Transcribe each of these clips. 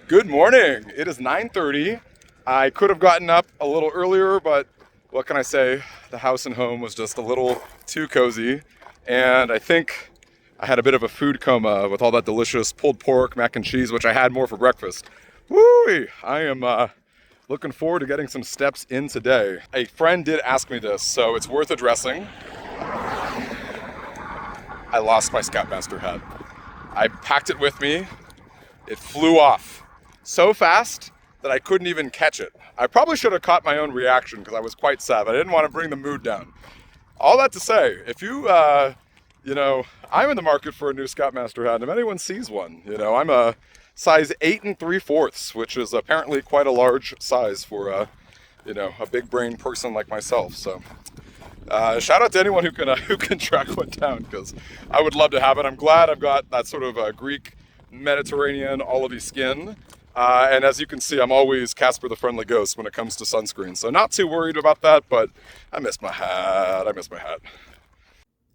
Good morning. It is 9:30. I could have gotten up a little earlier, but what can I say? The house and home was just a little too cozy. And I think I had a bit of a food coma with all that delicious pulled pork, mac and cheese, which I had more for breakfast. Woo! I am looking forward to getting some steps in today. A friend did ask me this, so it's worth addressing. I lost my Scoutmaster hat. I packed it with me. It flew off so fast that I couldn't even catch it. I probably should have caught my own reaction because I was quite sad. I didn't want to bring the mood down. All that to say, if you, I'm in the market for a new Scoutmaster hat, and if anyone sees one, I'm a size 8 3/4, which is apparently quite a large size for a big brain person like myself. So, shout out to anyone who can track one down, because I would love to have it. I'm glad I've got that sort of Greek Mediterranean olivey skin. And as you can see, I'm always Casper the Friendly Ghost when it comes to sunscreen. So not too worried about that, but I miss my hat.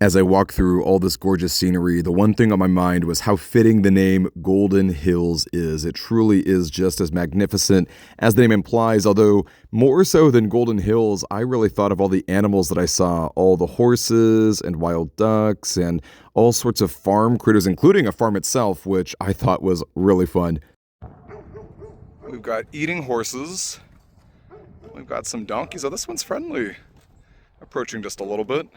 As I walked through all this gorgeous scenery, the one thing on my mind was how fitting the name Golden Hills is. It truly is just as magnificent as the name implies, although more so than Golden Hills, I really thought of all the animals that I saw, all the horses and wild ducks and all sorts of farm critters, including a farm itself, which I thought was really fun. We've got eating horses. We've got some donkeys. Oh, this one's friendly. Approaching just a little bit.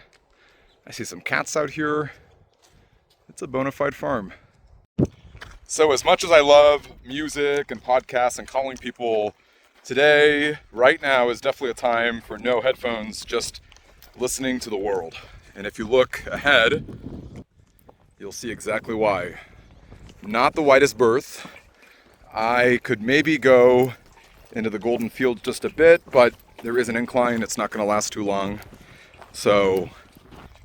I see some cats out here. It's a bona fide farm. So as much as I love music and podcasts and calling people, today, right now, is definitely a time for no headphones, just listening to the world. And if you look ahead, you'll see exactly why. Not the widest berth. I could maybe go into the Golden Field just a bit, but there is an incline. It's not going to last too long. So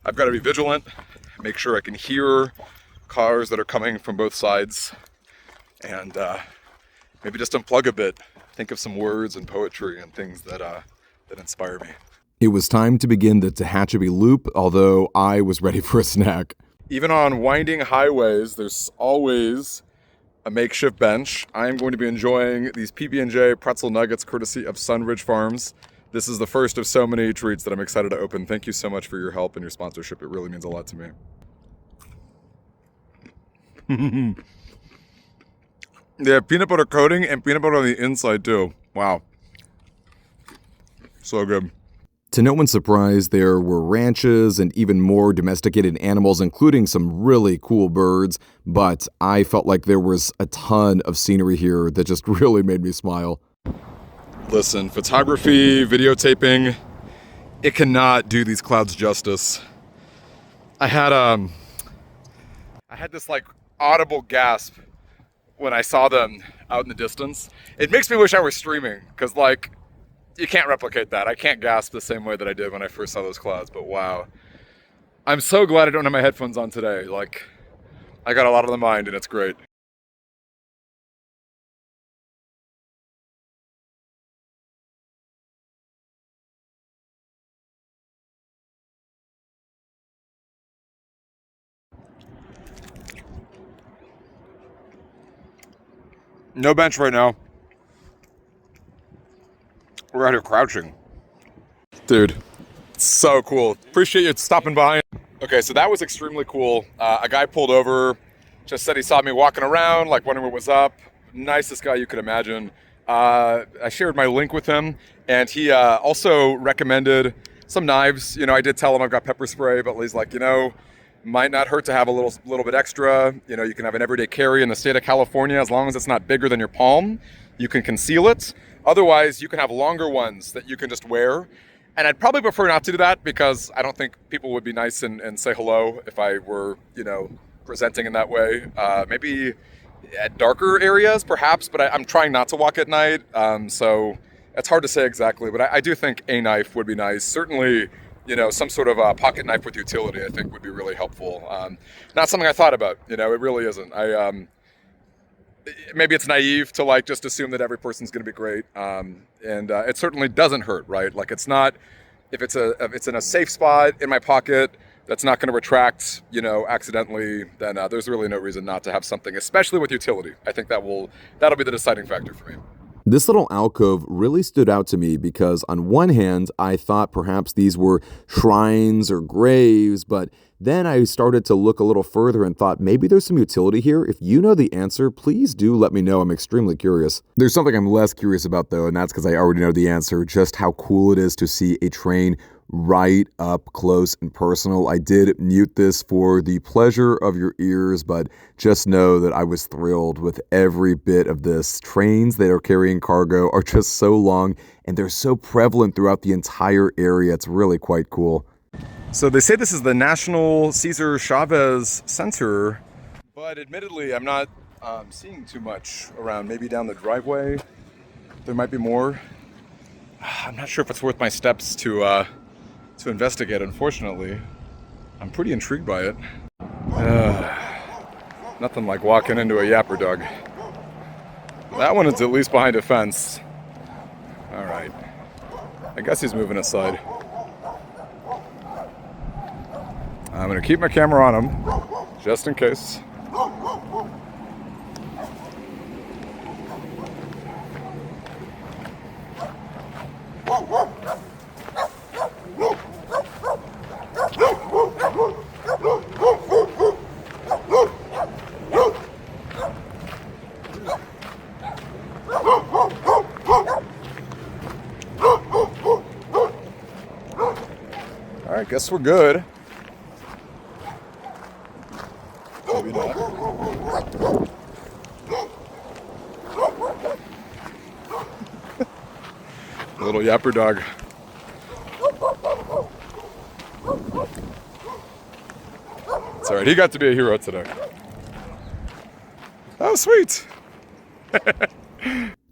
I've got to be vigilant, make sure I can hear cars that are coming from both sides, and maybe just unplug a bit, think of some words and poetry and things that inspire me. It was time to begin the Tehachapi Loop, although I was ready for a snack. Even on winding highways, there's always a makeshift bench. I am going to be enjoying these PB&J pretzel nuggets courtesy of Sunridge Farms. This is the first of so many treats that I'm excited to open. Thank you so much for your help and your sponsorship. It really means a lot to me. Yeah, peanut butter coating and peanut butter on the inside too. Wow. So good. To no one's surprise, there were ranches and even more domesticated animals, including some really cool birds, but I felt like there was a ton of scenery here that just really made me smile. Listen, photography, videotaping, it cannot do these clouds justice. I had this like audible gasp when I saw them out in the distance. It makes me wish I were streaming, because like, you can't replicate that. I can't gasp the same way that I did when I first saw those clouds, but wow. I'm so glad I don't have my headphones on today. Like, I got a lot on the mind and it's great. No bench right now. We're out here crouching. Dude, so cool. Appreciate you stopping by. Okay, so that was extremely cool. A guy pulled over, just said he saw me walking around, like wondering what was up. Nicest guy you could imagine. I shared my link with him, and he also recommended some knives. I did tell him I've got pepper spray, but he's like, might not hurt to have a little bit extra. You can have an everyday carry in the state of California as long as it's not bigger than your palm. You can conceal it. Otherwise, you can have longer ones that you can just wear. And I'd probably prefer not to do that, because I don't think people would be nice and say hello if I were, presenting in that way. Maybe at darker areas, perhaps, but I'm trying not to walk at night. So it's hard to say exactly, but I do think a knife would be nice. Certainly, some sort of a pocket knife with utility, I think would be really helpful. Not something I thought about, it really isn't. Maybe it's naive to just assume that every person's going to be great. And it certainly doesn't hurt, right? Like, it's not, if it's in a safe spot in my pocket, that's not going to retract, accidentally, then there's really no reason not to have something, especially with utility. I think that'll be the deciding factor for me. This little alcove really stood out to me because on one hand, I thought perhaps these were shrines or graves, but then I started to look a little further and thought maybe there's some utility here. If you know the answer, please do let me know. I'm extremely curious. There's something I'm less curious about though, and that's because I already know the answer, just how cool it is to see a train right up close and personal. I did mute this for the pleasure of your ears, but just know that I was thrilled with every bit of this. Trains that are carrying cargo are just so long and they're so prevalent throughout the entire area. It's really quite cool. So they say this is the National Cesar Chavez Center, but admittedly I'm not seeing too much around. Maybe down the driveway there might be more. I'm not sure if it's worth my steps to investigate, unfortunately. I'm pretty intrigued by it. Nothing like walking into a yapper dog. That one is at least behind a fence. All right. I guess he's moving aside. I'm gonna keep my camera on him, just in case. All right, guess we're good. Maybe not. Little yapper dog. It's all right. He got to be a hero today. Oh, sweet.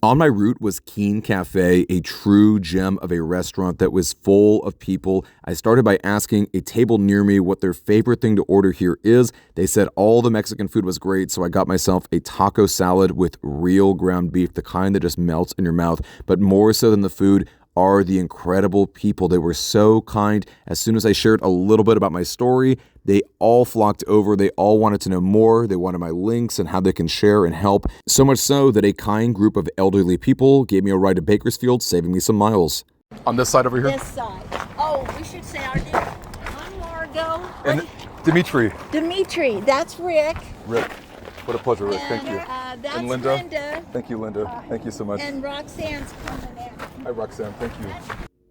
On my route was Keen Cafe, a true gem of a restaurant that was full of people. I started by asking a table near me what their favorite thing to order here is. They said all the Mexican food was great, so I got myself a taco salad with real ground beef, the kind that just melts in your mouth. But more so than the food are the incredible people. They were so kind. As soon as I shared a little bit about my story, they all flocked over. They all wanted to know more. They wanted my links and how they can share and help. So much so that a kind group of elderly people gave me a ride to Bakersfield, saving me some miles. On this side over here? This side. Oh, we should say our name. I'm Margot. And Dimitri. Dimitri. That's Rick. Rick. What a pleasure, Rick. Thank you. That's And Linda. Linda. Thank you, Linda. Thank you so much. And Roxanne's coming in. Hi, Roxanne. Thank you.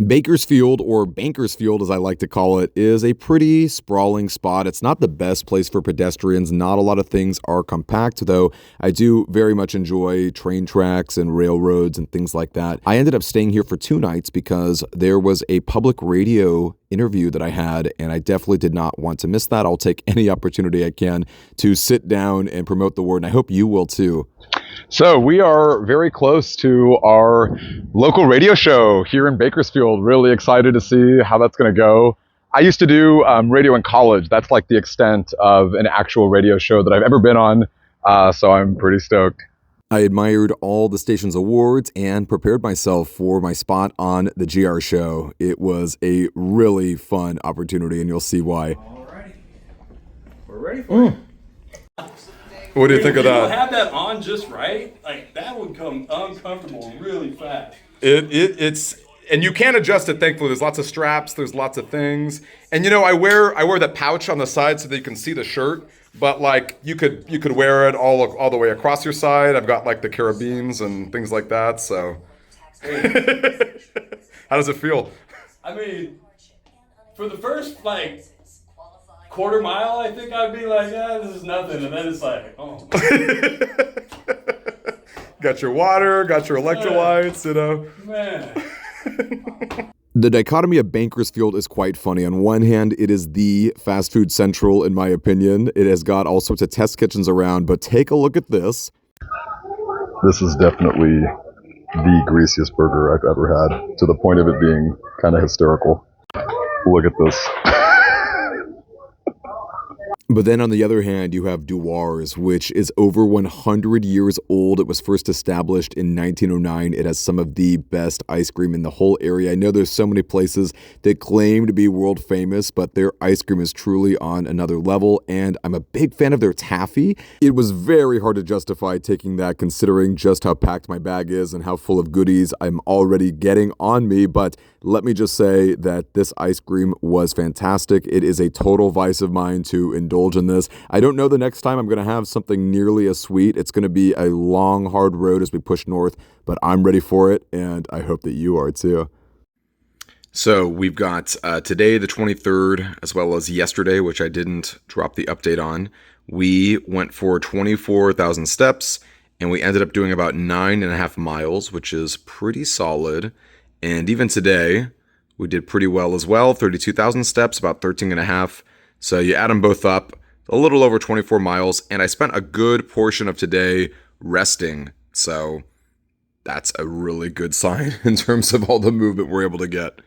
Bakersfield, or Bakersfield as I like to call it, is a pretty sprawling spot. It's not the best place for pedestrians. Not a lot of things are compact, though I do very much enjoy train tracks and railroads and things like that. I ended up staying here for 2 nights because there was a public radio interview that I had, and I definitely did not want to miss that. I'll take any opportunity I can to sit down and promote the word, and I hope you will too. So we are very close to our local radio show here in Bakersfield. Really excited to see how that's going to go. I used to do radio in college. That's like the extent of an actual radio show that I've ever been on. So I'm pretty stoked. I admired all the station's awards and prepared myself for my spot on the GR show. It was a really fun opportunity, and you'll see why. Alrighty. We're ready for it. What do you think of If you that? have that on just right, like that would come uncomfortable really fast. It's and you can adjust it. Thankfully, there's lots of straps. There's lots of things. And I wear that pouch on the side so that you can see the shirt. But like you could wear it all the way across your side. I've got like the carabines and things like that. So, how does it feel? I mean, for the first like quarter mile, I think I'd be like, yeah, this is nothing, and then it's like, oh. Got your water, got your electrolytes, Man. The dichotomy of Bakersfield is quite funny. On one hand, it is the fast food central, in my opinion. It has got all sorts of test kitchens around, but take a look at this. This is definitely the greasiest burger I've ever had, to the point of it being kind of hysterical. Look at this. But then on the other hand, you have Duars, which is over 100 years old. It was first established in 1909. It has some of the best ice cream in the whole area. I know there's so many places that claim to be world famous, but their ice cream is truly on another level, and I'm a big fan of their taffy. It was very hard to justify taking that considering just how packed my bag is and how full of goodies I'm already getting on me, but let me just say that this ice cream was fantastic. It is a total vice of mine to indulge in this. I don't know the next time I'm going to have something nearly as sweet. It's going to be a long, hard road as we push north, but I'm ready for it, and I hope that you are too. So we've got today, the 23rd, as well as yesterday, which I didn't drop the update on. We went for 24,000 steps, and we ended up doing about 9.5 miles, which is pretty solid. And even today, we did pretty well as well. 32,000 steps, about 13.5. So you add them both up, a little over 24 miles. And I spent a good portion of today resting. So that's a really good sign in terms of all the movement we're able to get.